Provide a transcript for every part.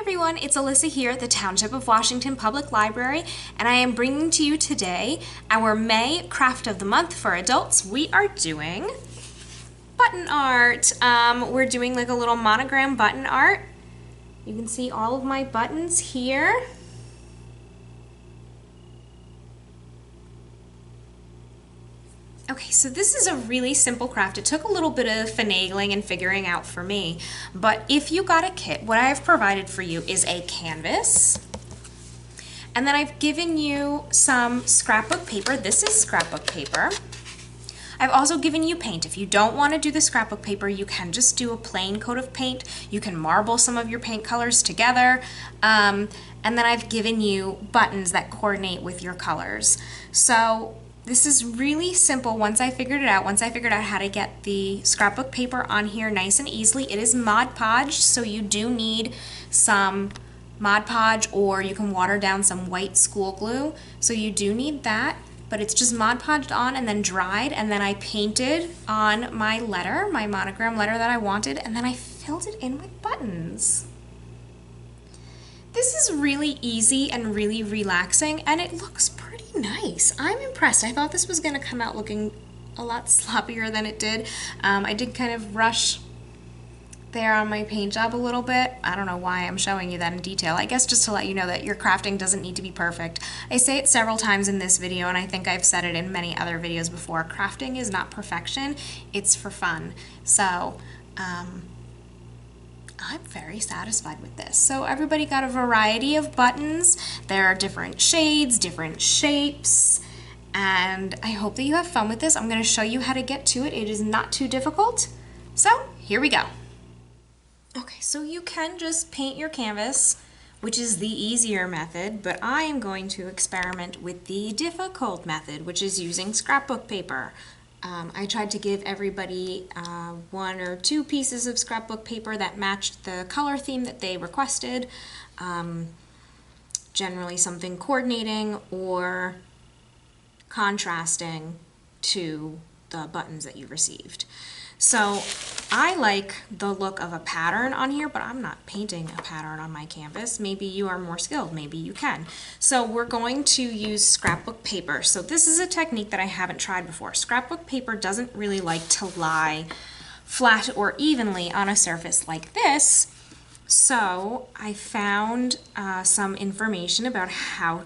everyone, it's Alyssa here at the Township of Washington Public Library, and I am bringing to you today our May Craft of the Month for adults. We are doing button art. We're doing like a little monogram button art. You can see all of my buttons here. Okay, so this is a really simple craft. It took a little bit of finagling and figuring out for me, but if you got a kit, what I have provided for you is a canvas, and then I've given you some scrapbook paper. This is scrapbook paper. I've also given you paint. If you don't want to do the scrapbook paper, you can just do a plain coat of paint. You can marble some of your paint colors together, and then I've given you buttons that coordinate with your colors. So this is really simple. Once I figured out how to get the scrapbook paper on here nice and easily. It is Mod Podge, so you do need some Mod Podge, or you can water down some white school glue. So you do need that, but it's just Mod Podged on and then dried, and then I painted on my letter, my monogram letter that I wanted, and then I filled it in with buttons. This is really easy and really relaxing, and it looks pretty nice. I'm impressed. I thought this was going to come out looking a lot sloppier than it did. I did kind of rush there on my paint job a little bit. I don't know why I'm showing you that in detail. I guess just to let you know that your crafting doesn't need to be perfect. I say it several times in this video, and I think I've said it in many other videos before. Crafting is not perfection. It's for fun. So, I'm very satisfied with this. So everybody got a variety of buttons. There are different shades, different shapes, and I hope that you have fun with this. I'm going to show you how to get to it. It is not too difficult. So here we go. Okay, so you can just paint your canvas, which is the easier method, but I am going to experiment with the difficult method, which is using scrapbook paper. I tried to give everybody 1 or 2 pieces of scrapbook paper that matched the color theme that they requested, generally something coordinating or contrasting to the buttons that you received. So I like the look of a pattern on here, but I'm not painting a pattern on my canvas. Maybe you are more skilled, maybe you can. So we're going to use scrapbook paper. So this is a technique that I haven't tried before. Scrapbook paper doesn't really like to lie flat or evenly on a surface like this. So I found some information about how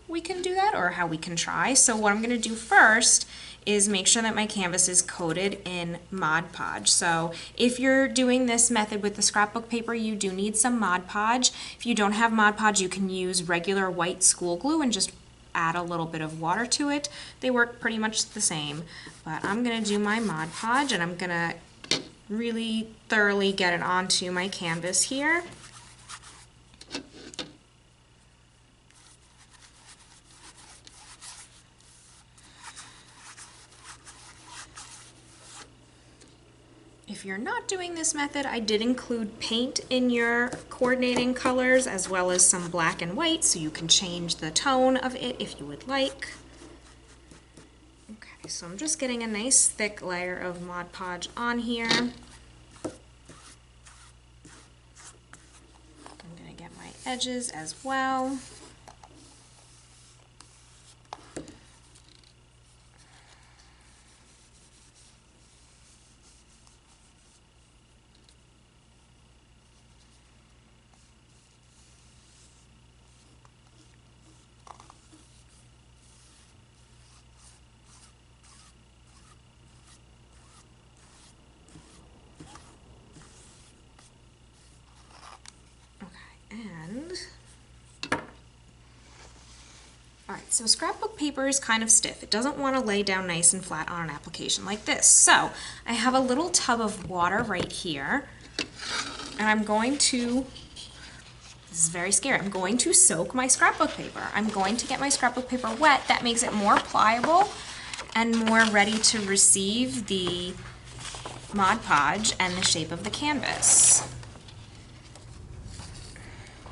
we can do that, or how we can try. So what I'm going to do first is make sure that my canvas is coated in Mod Podge. So if you're doing this method with the scrapbook paper, you do need some Mod Podge. If you don't have Mod Podge, you can use regular white school glue and just add a little bit of water to it. They work pretty much the same, but I'm going to do my Mod Podge, and I'm going to really thoroughly get it onto my canvas here. If you're not doing this method, I did include paint in your coordinating colors, as well as some black and white, so you can change the tone of it if you would like. Okay, so I'm just getting a nice thick layer of Mod Podge on here. I'm going to get my edges as well. Alright, so scrapbook paper is kind of stiff. It doesn't want to lay down nice and flat on an application like this. So I have a little tub of water right here, and I'm going to, this is very scary, I'm going to soak my scrapbook paper. I'm going to get my scrapbook paper wet. That makes it more pliable and more ready to receive the Mod Podge and the shape of the canvas.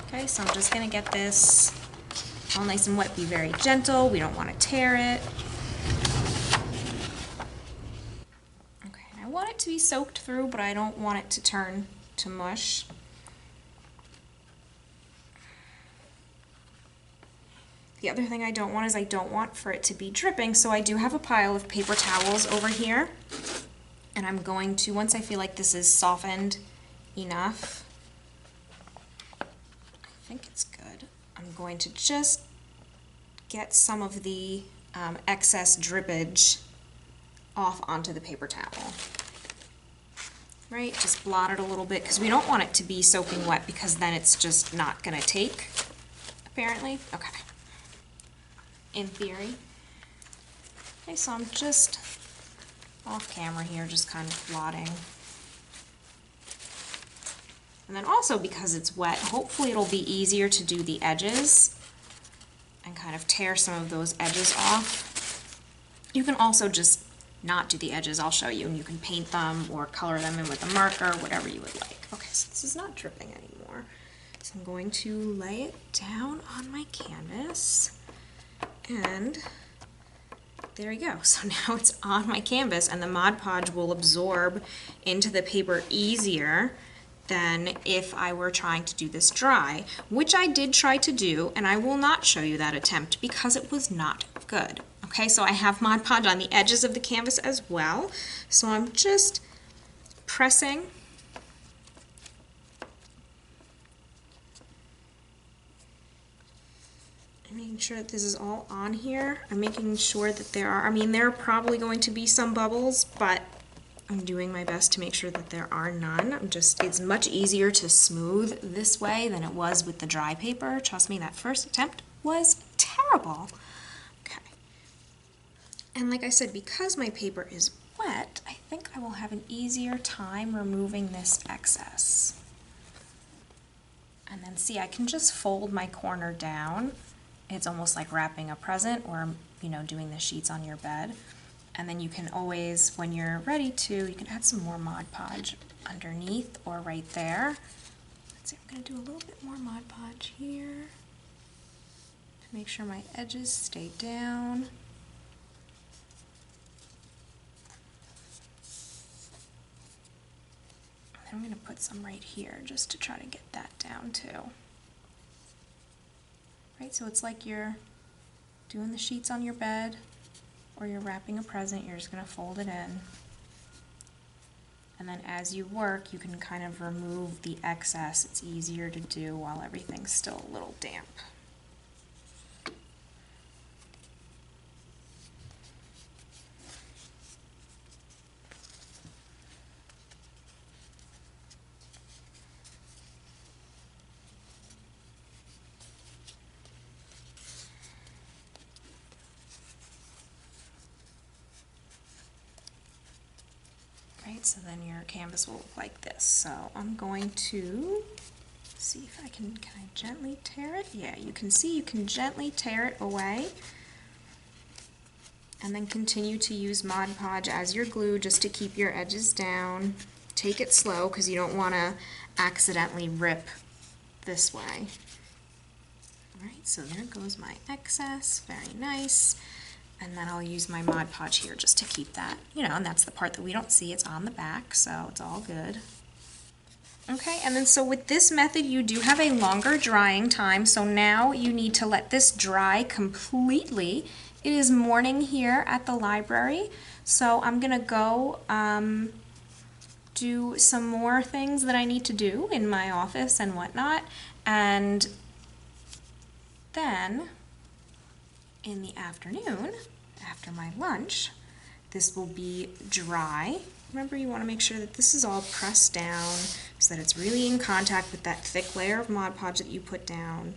Okay, so I'm just going to get this all nice and wet. Be very gentle. We don't want to tear it. Okay, I want it to be soaked through, but I don't want it to turn to mush. The other thing I don't want is I don't want for it to be dripping, so I do have a pile of paper towels over here. And I'm going to, once I feel like this is softened enough, I think it's good, I'm going to just get some of the excess drippage off onto the paper towel. Right, just blot it a little bit because we don't want it to be soaking wet because then it's just not going to take, apparently. Okay. In theory. Okay, so I'm just off camera here, just kind of blotting. And then also because it's wet, hopefully it'll be easier to do the edges and kind of tear some of those edges off. You can also just not do the edges, I'll show you, and you can paint them or color them in with a marker, whatever you would like. Okay, so this is not dripping anymore. So I'm going to lay it down on my canvas, and there we go. So now it's on my canvas, and the Mod Podge will absorb into the paper easier than if I were trying to do this dry, which I did try to do, and I will not show you that attempt because it was not good. Okay, so I have Mod Podge on the edges of the canvas as well. So I'm just pressing and making sure that this is all on here. I'm making sure that there are, I mean, there are probably going to be some bubbles, but I'm doing my best to make sure that there are none. It's much easier to smooth this way than it was with the dry paper. Trust me, that first attempt was terrible. And like I said, because my paper is wet, I think I will have an easier time removing this excess. And then see, I can just fold my corner down. It's almost like wrapping a present or, you know, doing the sheets on your bed. And then you can always, when you're ready to, you can add some more Mod Podge underneath or right there. Let's see, I'm going to do a little bit more Mod Podge here to make sure my edges stay down. I'm going to put some right here just to try to get that down too. Right, so it's like you're doing the sheets on your bed or you're wrapping a present, you're just going to fold it in. And then as you work, you can kind of remove the excess. It's easier to do while everything's still a little damp. So then your canvas will look like this. So I'm going to see if I can I gently tear it? Yeah, you can see you can gently tear it away. And then continue to use Mod Podge as your glue just to keep your edges down. Take it slow because you don't want to accidentally rip this way. Alright, so there goes my excess. Very nice. And then I'll use my Mod Podge here just to keep that, you know, and that's the part that we don't see. It's on the back, so it's all good. Okay, and then so with this method, you do have a longer drying time, so now you need to let this dry completely. It is morning here at the library, so I'm going to go do some more things that I need to do in my office and whatnot, and then in the afternoon, after my lunch, this will be dry. Remember, you want to make sure that this is all pressed down so that it's really in contact with that thick layer of Mod Podge that you put down.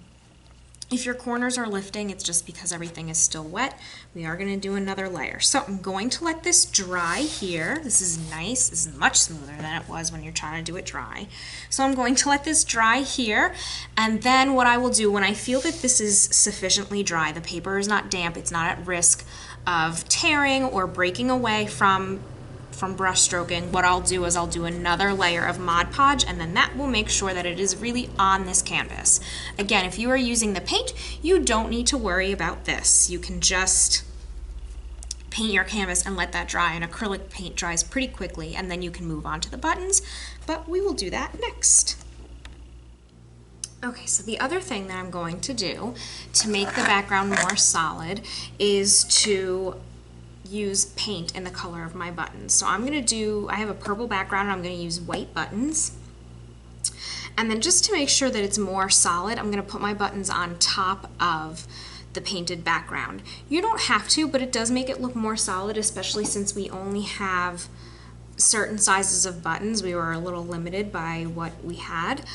If your corners are lifting, it's just because everything is still wet. We are going to do another layer. So I'm going to let this dry here. This is nice. This is much smoother than it was when you're trying to do it dry. So I'm going to let this dry here, and then what I will do when I feel that this is sufficiently dry, the paper is not damp, it's not at risk of tearing or breaking away from brush stroking, what I'll do is I'll do another layer of Mod Podge, and then that will make sure that it is really on this canvas. Again, if you are using the paint, you don't need to worry about this. You can just paint your canvas and let that dry, and acrylic paint dries pretty quickly, and then you can move on to the buttons, but we will do that next. Okay, so the other thing that I'm going to do to make the background more solid is to use paint in the color of my buttons. So I'm going to do, I have a purple background and I'm going to use white buttons. And then just to make sure that it's more solid, I'm going to put my buttons on top of the painted background. You don't have to, but it does make it look more solid, especially since we only have certain sizes of buttons. We were a little limited by what we had.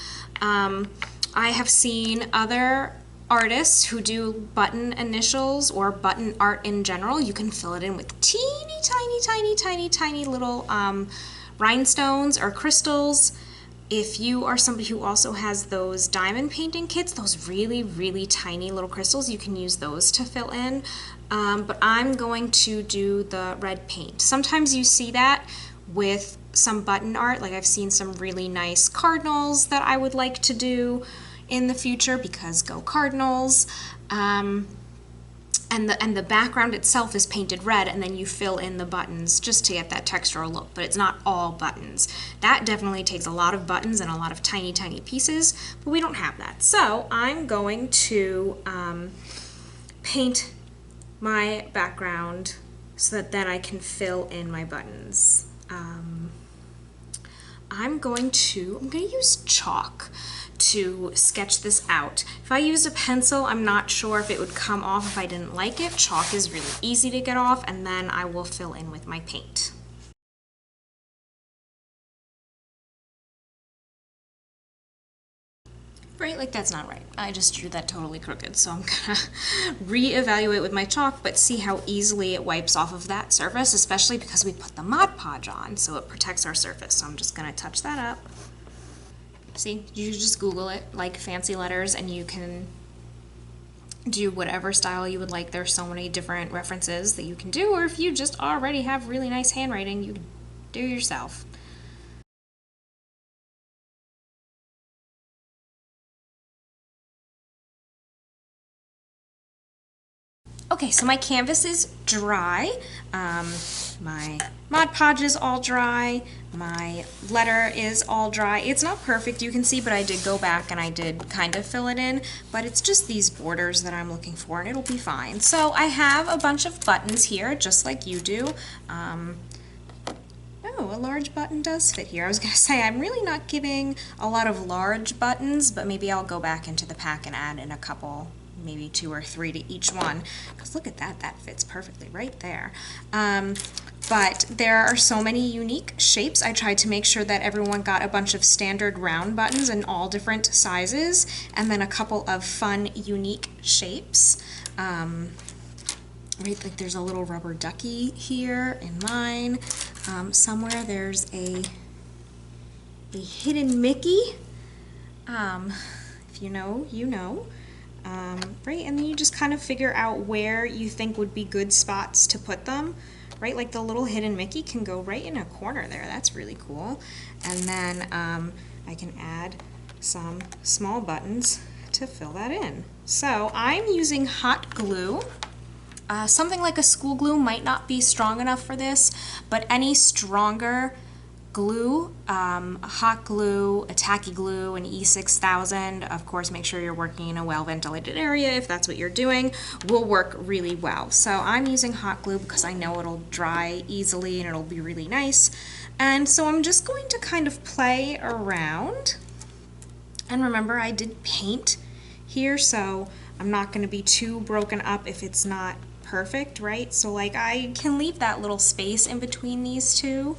I have seen other artists who do button initials or button art in general. You can fill it in with teeny tiny little rhinestones or crystals. If you are somebody who also has those diamond painting kits, those really tiny little crystals, you can use those to fill in. But I'm going to do the red paint. Sometimes you see that with some button art, like I've seen some really nice cardinals that I would like to do in the future, because go Cardinals. And the background itself is painted red, and then you fill in the buttons just to get that textural look, but it's not all buttons. That definitely takes a lot of buttons and a lot of tiny pieces, but we don't have that. So I'm going to paint my background so that then I can fill in my buttons. I'm going to use chalk to sketch this out. If I used a pencil, I'm not sure if it would come off if I didn't like it. Chalk is really easy to get off, and then I will fill in with my paint. Right, like that's not right. I just drew that totally crooked, so I'm gonna reevaluate with my chalk, but see how easily it wipes off of that surface, especially because we put the Mod Podge on, so it protects our surface. So I'm just gonna touch that up. See, you just Google it, like fancy letters, and you can do whatever style you would like. There's so many different references that you can do, or if you just already have really nice handwriting, you can do it yourself. Okay, so my canvas is dry. My Mod Podge is all dry. My letter is all dry. It's not perfect, you can see, but I did go back and I did kind of fill it in, but it's just these borders that I'm looking for, and it'll be fine. So I have a bunch of buttons here, just like you do. Oh, a large button does fit here. I was going to say, I'm really not giving a lot of large buttons, but maybe I'll go back into the pack and add in a couple, maybe 2 or 3 to each one, because look at that, that fits perfectly right there. But there are so many unique shapes. I tried to make sure that everyone got a bunch of standard round buttons in all different sizes, and then a couple of fun, unique shapes. Right, like there's a little rubber ducky here in mine. Somewhere there's a hidden Mickey. If you know, you know. Right, and then you just kind of figure out where you think would be good spots to put them. Right, like the little hidden Mickey can go right in a corner there. That's really cool. And then I can add some small buttons to fill that in. So I'm using hot glue. Something like a school glue might not be strong enough for this, but any stronger glue, hot glue, a tacky glue, an E6000, of course make sure you're working in a well-ventilated area if that's what you're doing, will work really well. So I'm using hot glue because I know it'll dry easily and it'll be really nice. And so I'm just going to kind of play around. And remember, I did paint here, so I'm not going to be too broken up if it's not perfect, right? So like I can leave that little space in between these two.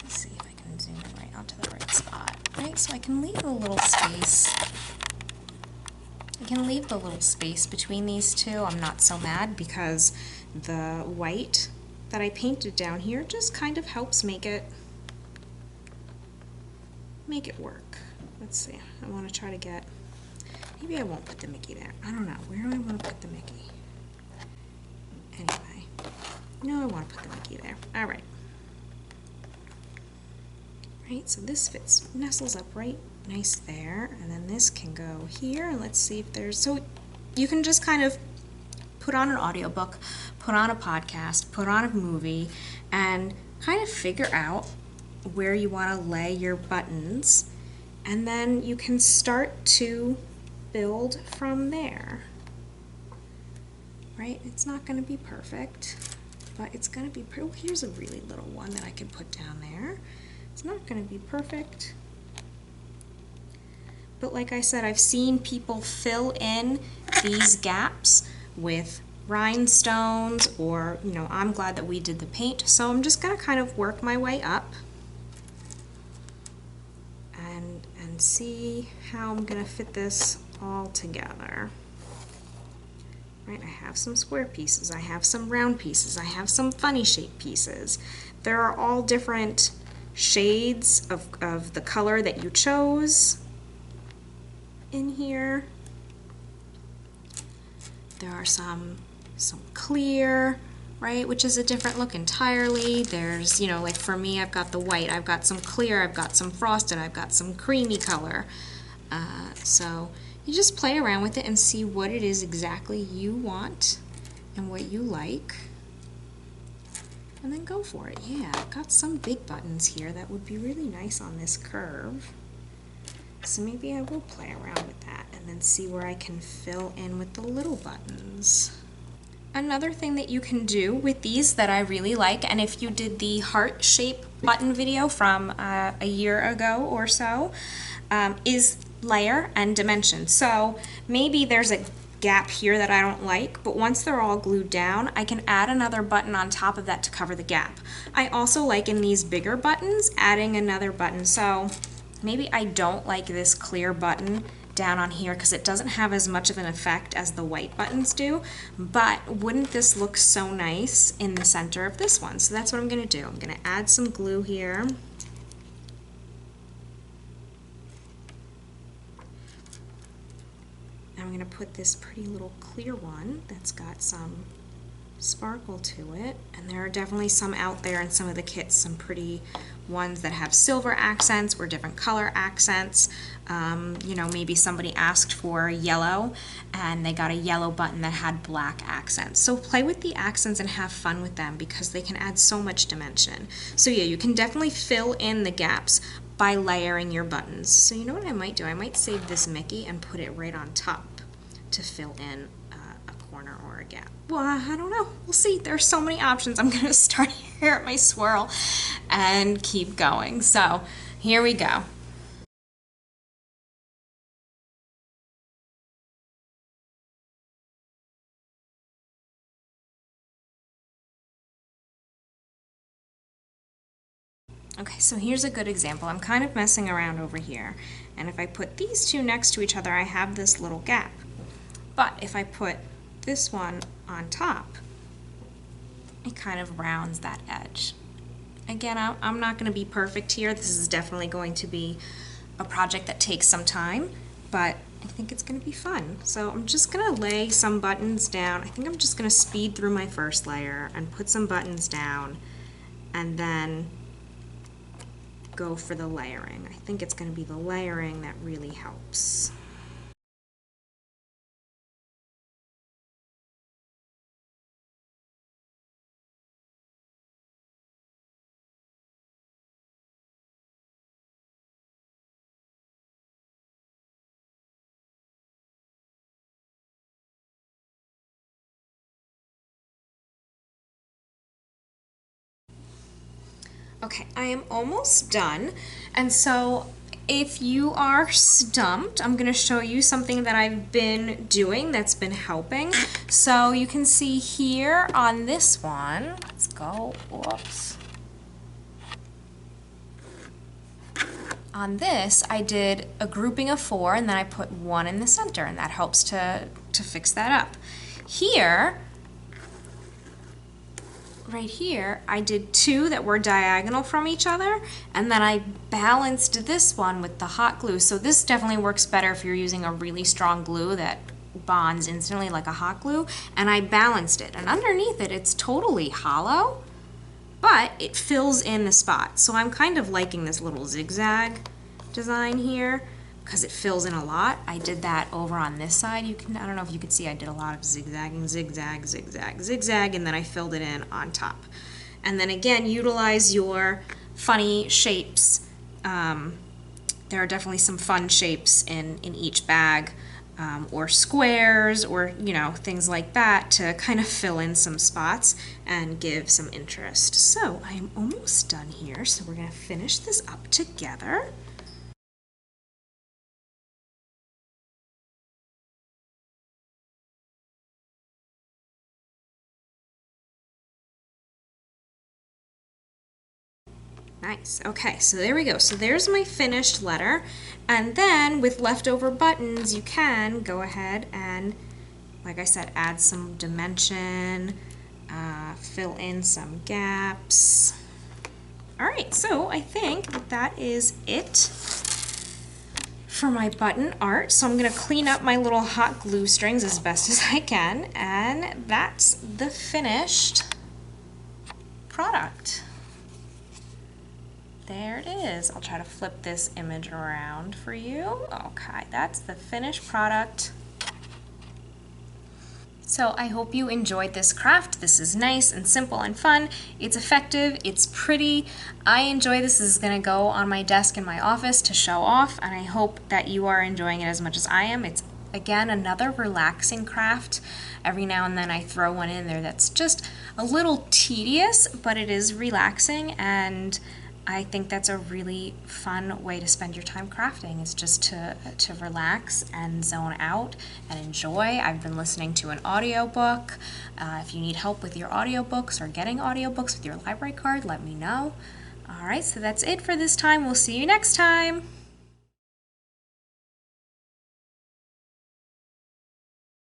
Let's see if I can zoom in right onto the right spot, right? So I can leave a little space. I can leave the little space between these two. I'm not so mad because the white that I painted down here just kind of helps make it work. Let's see. I want to try to get, maybe I won't put the Mickey there. I don't know. Where do I want to put the Mickey? Anyway, no, I want to put the Mickey there. All right. Right, so this fits, nestles up right nice there, and then this can go here, and let's see if there's, so you can just kind of put on an audiobook, put on a podcast, put on a movie, and kind of figure out where you want to lay your buttons And then you can start to build from there. Right? It's not going to be perfect, but it's going to be pretty. Oh, here's a really little one that I could put down there. It's not going to be perfect. But like I said, I've seen people fill in these gaps with rhinestones, or, you know, I'm glad that we did the paint. So I'm just going to kind of work my way up and see how I'm going to fit this all together. Right, I have some square pieces, I have some round pieces, I have some funny shaped pieces. There are all different shades of the color that you chose in here. There are some clear, right, which is a different look entirely. There's, you know, like for me, I've got the white, I've got some clear, I've got some frosted, I've got some creamy color. So you just play around with it and see what it is exactly you want and what you like, and then go for it. Yeah, I've got some big buttons here that would be really nice on this curve. So maybe I will play around with that and then see where I can fill in with the little buttons. Another thing that you can do with these that I really like, and if you did the heart shape button video from a year ago or so, is layer and dimension. So maybe there's a gap here that I don't like, but once they're all glued down, I can add another button on top of that to cover the gap. I also like in these bigger buttons adding another button. So maybe I don't like this clear button down on here because it doesn't have as much of an effect as the white buttons do, but wouldn't this look so nice in the center of this one? So that's what I'm going to do. I'm going to add some glue here. I'm going to put this pretty little clear one that's got some sparkle to it, and there are definitely some out there in some of the kits, some pretty ones that have silver accents or different color accents. You know, maybe somebody asked for yellow and they got a yellow button that had black accents. So play with the accents and have fun with them because they can add so much dimension. So yeah, you can definitely fill in the gaps by layering your buttons. So you know what I might do? I might save this Mickey and put it right on top to fill in a corner or a gap. Well, I don't know. We'll see. There's so many options. I'm going to start here at my swirl and keep going. So here we go. Okay, so here's a good example. I'm kind of messing around over here, and if I put these two next to each other, I have this little gap. But if I put this one on top, it kind of rounds that edge. Again, I'm not going to be perfect here. This is definitely going to be a project that takes some time, but I think it's going to be fun. So I'm just going to lay some buttons down. I think I'm just going to speed through my first layer and put some buttons down, and then go for the layering. I think it's going to be the layering that really helps. Okay, I am almost done, and so if you are stumped, I'm going to show you something that I've been doing that's been helping. So you can see here on this one, let's go, whoops. On this, I did a grouping of 4, and then I put 1 in the center, and that helps to fix that up. Here, right here, I did 2 that were diagonal from each other, and then I balanced this one with the hot glue. So this definitely works better if you're using a really strong glue that bonds instantly like a hot glue, and I balanced it. And underneath it, it's totally hollow, but it fills in the spot. So I'm kind of liking this little zigzag design here because it fills in a lot. I did that over on this side. I don't know if you could see, I did a lot of zigzagging, zigzag, zigzag, zigzag, and then I filled it in on top. And then again, utilize your funny shapes there are definitely some fun shapes in each bag, or squares, or things like that to kind of fill in some spots and give some interest. So I am almost done here, so we're going to finish this up together. Nice. Okay, so there we go. So there's my finished letter. And then with leftover buttons, you can go ahead and, like I said, add some dimension, fill in some gaps. All right, so I think that is it for my button art. So I'm going to clean up my little hot glue strings as best as I can, and that's the finished product. There it is. I'll try to flip this image around for you. Okay, that's the finished product. So I hope you enjoyed this craft. This is nice and simple and fun. It's effective, it's pretty. I enjoy this. This is going to go on my desk in my office to show off, and I hope that you are enjoying it as much as I am. It's, again, another relaxing craft. Every now and then I throw one in there that's just a little tedious, but it is relaxing, and I think that's a really fun way to spend your time crafting, is just to relax and zone out and enjoy. I've been listening to an audiobook. If you need help with your audiobooks or getting audiobooks with your library card, let me know. All right, so that's it for this time. We'll see you next time.